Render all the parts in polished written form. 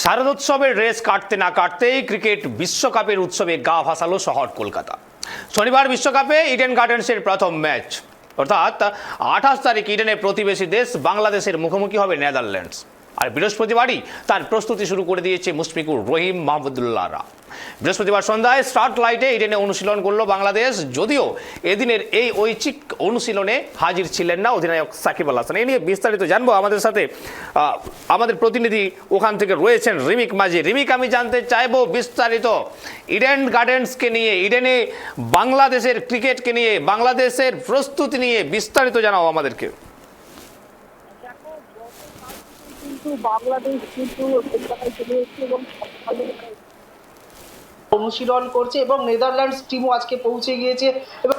শারদোৎসবের race কাটতে না কাটতেই ক্রিকেট বিশ্বকাপের উৎসবে গা ভাসালো শহর কলকাতা। শনিবার বিশ্বকাপে ইডেন গার্ডেন্সের প্রথম ম্যাচ, অর্থাৎ 28 তারিখ ইডেনে প্রতিবেশী দেশ বাংলাদেশের মুখোমুখি হবে নেদারল্যান্ডস। আর বৃহস্পতিবারই তার প্রস্তুতি শুরু করে দিয়েছে মুশফিকুর রহিম, মাহমুদুল্লাহরা। বৃহস্পতিবার সন্ধ্যায় স্টার্ট লাইটে ইডেনে অনুশীলন করল বাংলাদেশ। যদিও এদিনের এই ঐচ্ছিক অনুশীলনে হাজির ছিলেন না অধিনায়ক সাকিব আল হাসান। এ নিয়ে বিস্তারিত জানবো, আমাদের সাথে আমাদের প্রতিনিধি ওখান থেকে রয়েছেন রিমিক মাঝি। রিমিক, আমি জানতে চাইবো বিস্তারিত ইডেন গার্ডেন্সকে নিয়ে, ইডেনে বাংলাদেশের ক্রিকেটকে নিয়ে, বাংলাদেশের প্রস্তুতি নিয়ে বিস্তারিত জানাও আমাদেরকে। বাংলাদেশ কিন্তু অনুশীলন করছে এবং নেদারল্যান্ডস টিমও আজকে পৌঁছে গিয়েছে এবং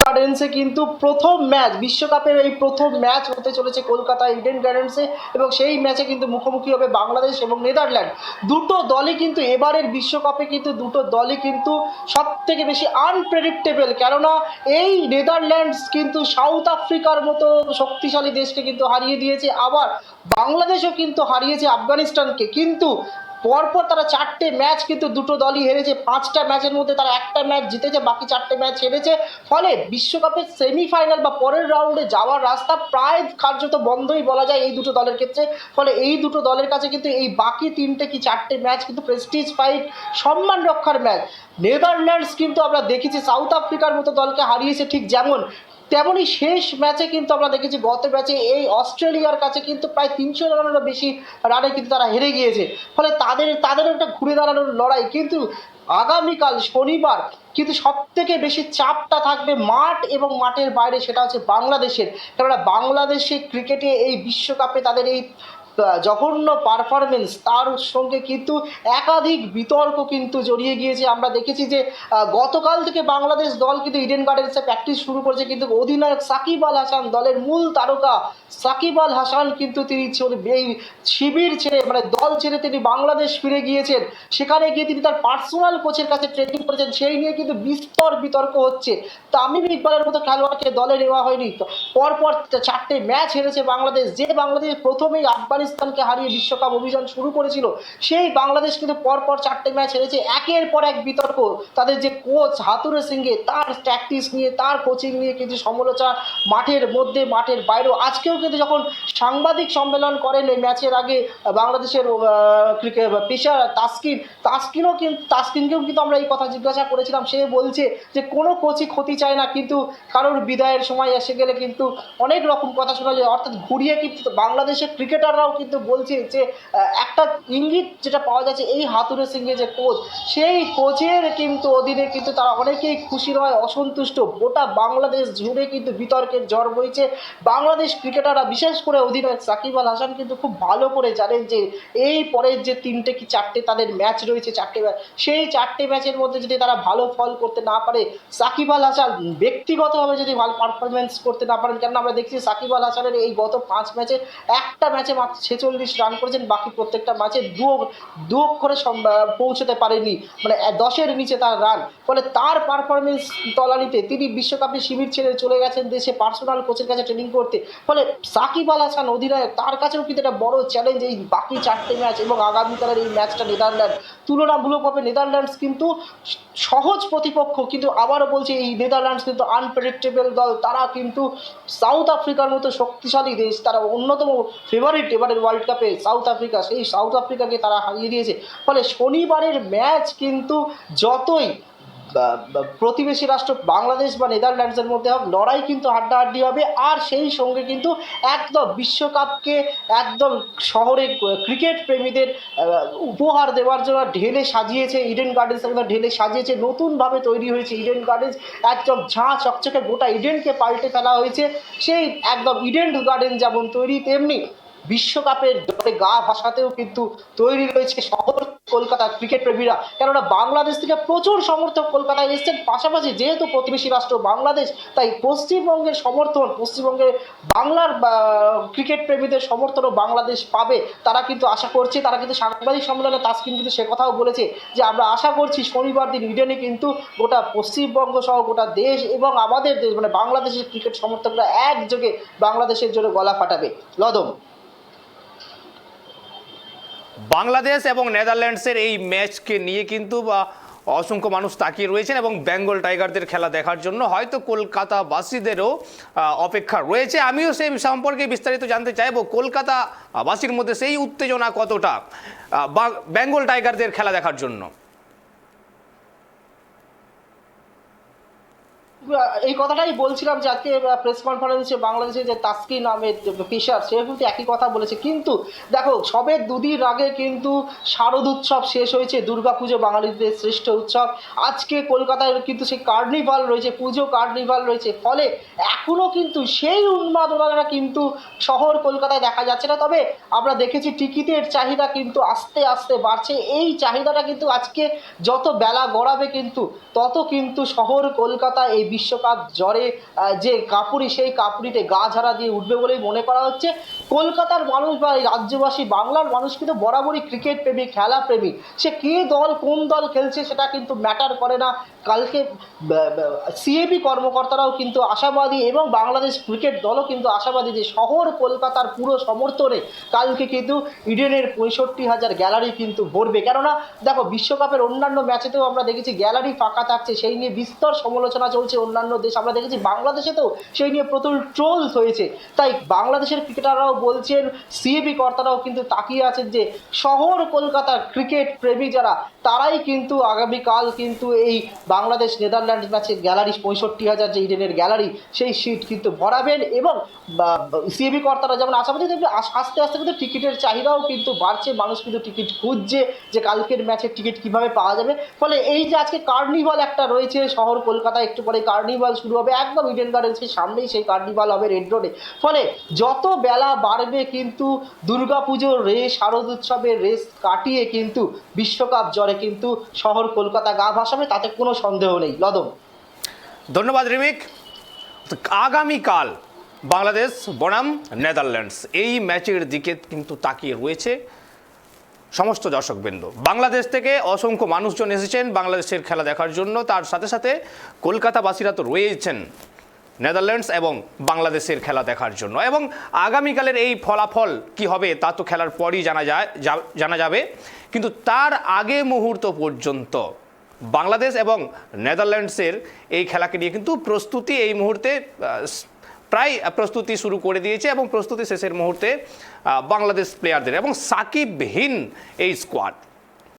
গার্ডেন্সে কিন্তু প্রথম ম্যাচ, বিশ্বকাপের এই প্রথম ম্যাচ হতে চলেছে কলকাতা ইডেন গার্ডেন্সে এবং সেই ম্যাচে কিন্তু মুখোমুখি হবে বাংলাদেশ এবং নেদারল্যান্ড। দুটো দলই কিন্তু এবারের বিশ্বকাপে কিন্তু দুটো দলই কিন্তু সব থেকে বেশি আনপ্রেডিক্টেবল, কেননা এই নেদারল্যান্ডস কিন্তু সাউথ আফ্রিকার মতো শক্তিশালী দেশকে কিন্তু হারিয়ে দিয়েছে, আবার বাংলাদেশও কিন্তু হারিয়েছে আফগানিস্তানকে। কিন্তু পরপর তারা 4টে ম্যাচ কিন্তু দুটো দলই হেরেছে। 5টা ম্যাচের মধ্যে তারা একটা ম্যাচ জিতেছে, বাকি 4টে ম্যাচ হেরেছে। ফলে বিশ্বকাপের সেমিফাইনাল বা পরের রাউন্ডে যাওয়ার রাস্তা প্রায় কার্যত বন্ধই বলা যায় এই দুটো দলের ক্ষেত্রে। ফলে এই দুটো দলের কাছে কিন্তু এই বাকি 3টে কি 4টে ম্যাচ কিন্তু প্রেস্টিজ ফাইট, সম্মান রক্ষার ম্যাচ। নেদারল্যান্ডস কিন্তু আমরা দেখেছি সাউথ আফ্রিকার মতো দলকে হারিয়েছে, ঠিক যেমন তেমনই শেষ ম্যাচে কিন্তু আমরা দেখেছি গত ম্যাচে এই অস্ট্রেলিয়ার কাছে কিন্তু প্রায় 300 রানেরও বেশি রানে কিন্তু তারা হেরে গিয়েছে। ফলে তাদের একটা ঘুরে দাঁড়ানোর লড়াই। কিন্তু আগামীকাল শনিবার কিন্তু সব থেকে বেশি চাপটা থাকবে মাঠ এবং মাঠের বাইরে, সেটা হচ্ছে বাংলাদেশের। কেননা বাংলাদেশে ক্রিকেটে এই বিশ্বকাপে তাদের এই জঘন্য পারফরমেন্স, তার সঙ্গে কিন্তু একাধিক বিতর্ক কিন্তু জড়িয়ে গিয়েছে। আমরা দেখেছি যে গতকাল থেকে বাংলাদেশ দল কিন্তু ইডেন গার্ডেন্সে প্র্যাকটিস শুরু করেছে, কিন্তু অধিনায়ক সাকিব আল হাসান, দলের মূল তারকা সাকিব আল হাসান কিন্তু তিনি এই শিবির ছেড়ে, মানে দল ছেড়ে তিনি বাংলাদেশ ফিরে গিয়েছেন। সেখানে গিয়ে তিনি তার পার্সোনাল কোচের কাছে ট্রেনিং করেছেন, সেই নিয়ে কিন্তু বিস্তর বিতর্ক হচ্ছে। তামিম ইকবালের মতো খেলোয়াড়কে দলে নেওয়া হয়নি। পরপর 4টে ম্যাচ হেরেছে বাংলাদেশ। যে বাংলাদেশ প্রথমেই আফগানিস্তানকে হারিয়ে বিশ্বকাপ অভিযান শুরু করেছিল, সেই বাংলাদেশ কিন্তু পরপর 4টে ম্যাচ হেরেছে। একের পর এক বিতর্ক, তাদের যে কোচ হাতুরে সিংহে, তার ট্যাকটিক্স নিয়ে, তার কোচিং নিয়ে কিন্তু সমালোচনা মাঠের মধ্যে মাঠের বাইরেও। আজকেও কিন্তু যখন সাংবাদিক সম্মেলন করেন এই ম্যাচের আগে বাংলাদেশের ক্রিকেট পেশার তাসকিনকেও কিন্তু আমরা এই কথা জিজ্ঞাসা করেছিলাম। সে বলছে যে কোনো কোচই ক্ষতি চায় না, কিন্তু কারোর বিদায়ের সময় এসে গেলে কিন্তু অনেক রকম কথা শোনা যায়। অর্থাৎ ঘুরিয়ে কিন্তু বাংলাদেশের ক্রিকেটাররাও কিন্তু বলছে যে একটা ইঙ্গিত যেটা পাওয়া যাচ্ছে, এই হাতুরে সিংহে যে কোচ, সেই কোচের কিন্তু অধীনে কিন্তু তারা অনেকেই খুশি নয়, অসন্তুষ্ট। গোটা বাংলাদেশ জুড়ে কিন্তু বিতর্কের ঝড় বইছে। বাংলাদেশ ক্রিকেটাররা, বিশেষ করে অধিনায়ক সাকিব আল হাসান কিন্তু খুব ভালো করে জানেন যে এই পরের যে 3টে কি 4টে তাদের ম্যাচ রয়েছে, 4টে ম্যাচ, সেই 4টে ম্যাচের মধ্যে যদি তারা ভালো ফল করতে না পারে, সাকিব আল হাসান ব্যক্তিগতভাবে যদি ভালো পারফরমেন্স করতে না পারেন, কেন আমরা দেখছি সাকিব আল হাসানের এই গত 5 ম্যাচে একটা ম্যাচে মাত্র 46 রান করেছেন, বাকি প্রত্যেকটা ম্যাচে দু করে পৌঁছতে পারেনি, মানে 10-এর নিচে তার রান। ফলে তার পারফরমেন্স তলানিতে তিনি বিশ্বকাপে শিবির ছেড়ে চলে গেছেন দেশে পার্সোনাল কোচের কাছে ট্রেনিং করতে। ফলে সাকিব আল হাসান অধিনায়ক, তার কাছেও কিন্তু একটা বড় চ্যালেঞ্জ এই বাকি 4টে ম্যাচ এবং আগামীকালের এই ম্যাচটা। নেদারল্যান্ড তুলনামূলকভাবে নেদারল্যান্ডস কিন্তু সহজ প্রতিপক্ষ, কিন্তু আবারও বলছি এই নেদারল্যান্ডস কিন্তু আনপ্রেডিক্টেবল দল। তারা কিন্তু সাউথ আফ্রিকার মতো শক্তিশালী দেশ, তারা অন্যতম ফেভারিট এবারের ওয়ার্ল্ড কাপে সাউথ আফ্রিকা, সেই সাউথ আফ্রিকাকে তারা হারিয়ে দিয়েছে। ফলে শনিবারের ম্যাচ কিন্তু যতই প্রতিবেশী রাষ্ট্র বাংলাদেশ বা নেদারল্যান্ডসের মধ্যে হবে, লড়াই কিন্তু হাড্ডাহাড্ডি হবে। আর সেই সঙ্গে কিন্তু একদম বিশ্বকাপকে একদম শহরে ক্রিকেট প্রেমীদের উপহার দেওয়ার জন্য ঢেলে সাজিয়েছে ইডেন গার্ডেন্স, একদম ঢেলে সাজিয়েছে। নতুনভাবে তৈরি হয়েছে ইডেন গার্ডেন্স, একদম ঝাঁ চকচকে গোটা ইডেনকে পাল্টে ফেলা হয়েছে। সেই একদম ইডেন গার্ডেন যেমন তৈরি, তেমনি বিশ্বকাপের জলে গা ভাসাতেও কিন্তু তৈরি রয়েছে শহর কলকাতা ক্রিকেট প্রেমীরা। কেননা বাংলাদেশ থেকে প্রচুর সমর্থক কলকাতায় এসেছেন, পাশাপাশি যেহেতু প্রতিবেশী রাষ্ট্র বাংলাদেশ, তাই পশ্চিমবঙ্গের সমর্থন, পশ্চিমবঙ্গের বাংলার ক্রিকেট প্রেমীদের সমর্থনও বাংলাদেশ পাবে। তারা কিন্তু আশা করছে, তারা কিন্তু সাংবাদিক সম্মেলনে তাসকিন কিন্তু সে কথাও বলেছে যে আমরা আশা করছি শনিবার দিন ইডেনে কিন্তু গোটা পশ্চিমবঙ্গ সহ গোটা দেশ এবং আমাদের দেশ মানে বাংলাদেশের ক্রিকেট সমর্থকরা একযোগে বাংলাদেশের জন্য গলা ফাটাবে। লদম। বাংলাদেশ এবং নেদারল্যান্ডসের এই ম্যাচকে নিয়ে কিন্তু অসংখ্য মানুষ তাকিয়ে রয়েছেন এবং বেঙ্গল টাইগারদের খেলা দেখার জন্য হয়তো কলকাতাবাসীদেরও অপেক্ষা রয়েছে। আমিও সেই সম্পর্কে বিস্তারিত জানতে চাইবো, কলকাতাবাসীর মধ্যে সেই উত্তেজনা কতটা বেঙ্গল টাইগারদের খেলা দেখার জন্য। এই কথাটাই বলছিলাম যে আজকে প্রেস কনফারেন্সে বাংলাদেশের যে তাসকিন আহমেদ পেশার, সে কিন্তু একই কথা বলেছে। কিন্তু দেখো, সবে দুদিন আগে কিন্তু শারদ উৎসব শেষ হয়েছে, দুর্গাপুজো বাঙালিদের শ্রেষ্ঠ উৎসব। আজকে কলকাতায় কিন্তু সেই কার্নিভাল রয়েছে, পুজো কার্নিভাল রয়েছে। ফলে এখনও কিন্তু সেই উন্মাদনাটা কিন্তু শহর কলকাতায় দেখা যাচ্ছে না। তবে আমরা দেখেছি টিকিটের চাহিদা কিন্তু আস্তে আস্তে বাড়ছে। এই চাহিদাটা কিন্তু আজকে যত বেলা গড়াবে কিন্তু তত কিন্তু শহর কলকাতা এই বিশ্বকাপ জ্বরে যে কাপুরি, সেই কাপুরিতে গা ঝাড়া দিয়ে উঠবে বলেই মনে করা হচ্ছে। কলকাতার মানুষ বা এই রাজ্যবাসী, বাংলার মানুষ কিন্তু বরাবরই ক্রিকেট প্রেমী, খেলা প্রেমী। সে কে দল কোন দল খেলছে সেটা কিন্তু ম্যাটার করে না। কালকে সিএবি কর্মকর্তারাও কিন্তু আশাবাদী এবং বাংলাদেশ ক্রিকেট দলও কিন্তু আশাবাদী যে শহর কলকাতার পুরো সমর্থনে কালকে কিন্তু ইডেনের 65,000 গ্যালারি কিন্তু ভরবে। কেননা দেখো, বিশ্বকাপের অন্যান্য ম্যাচেতেও আমরা দেখেছি গ্যালারি ফাঁকা থাকছে, সেই নিয়ে বিস্তর সমালোচনা চলছে অন্যান্য দেশ। আমরা দেখেছি বাংলাদেশেতেও সেই নিয়ে প্রচুর ট্রোলস হয়েছে। তাই বাংলাদেশের ক্রিকেটাররাও বলছেন, সিএবি কর্তারাও কিন্তু তাকিয়ে আছেন যে শহর কলকাতার ক্রিকেট প্রেমী যারা, তারাই কিন্তু আগামীকাল কিন্তু এই বাংলাদেশ নেদারল্যান্ডস ম্যাচে গ্যালারি 65,000 যে ইডেনের গ্যালারি, সেই সিট কিন্তু ভরাবেন। এবং সিএবি কর্তারা যেমন আশাবাদী, দেখবে আস্তে আস্তে কিন্তু টিকিটের চাহিদাও কিন্তু বাড়ছে। মানুষ কিন্তু টিকিট খুঁজছে যে কালকের ম্যাচের টিকিট কিভাবে পাওয়া যাবে। ফলে এই যে আজকে কার্নিভাল একটা রয়েছে শহর কলকাতায়, একটু পরে কার্নিভাল শুরু হবে, একদম ইডেন গার্ডেন্সের সামনেই সেই কার্নিভাল হবে রেড রোডে। ফলে যত বেলা বাড়বে কিন্তু দুর্গাপুজোর রেস, শারদ উৎসবের রেস কাটিয়ে কিন্তু বিশ্বকাপ জ্বরে কিন্তু শহর কলকাতা গা ভাসাবে, তাতে কোনো সন্দেহ নেই। লদম। ধন্যবাদ রিমিক। আগামীকাল বাংলাদেশ বনাম নেদারল্যান্ডস এই ম্যাচের দিকে কিন্তু তাকিয়ে রয়েছে সমস্ত দর্শকবৃন্দ। বাংলাদেশ থেকে অসংখ্য মানুষজন এসেছেন বাংলাদেশের খেলা দেখার জন্য, তার সাথে সাথে কলকাতাবাসীরা তো রয়েছেন নেদারল্যান্ডস এবং বাংলাদেশের খেলা দেখার জন্য। এবং আগামীকালের এই ফলাফল কি হবে তা তো খেলার পরই জানা যাবে। কিন্তু তার আগে মুহূর্ত পর্যন্ত বাংলাদেশ এবং নেদারল্যান্ডসের এই খেলাকে নিয়ে কিন্তু প্রস্তুতি এই মুহূর্তে প্রায় প্রস্তুতি শুরু করে দিয়েছে এবং প্রস্তুতি শেষের মুহূর্তে বাংলাদেশ প্লেয়ারদের এবং সাকিবহীন এই স্কোয়াড।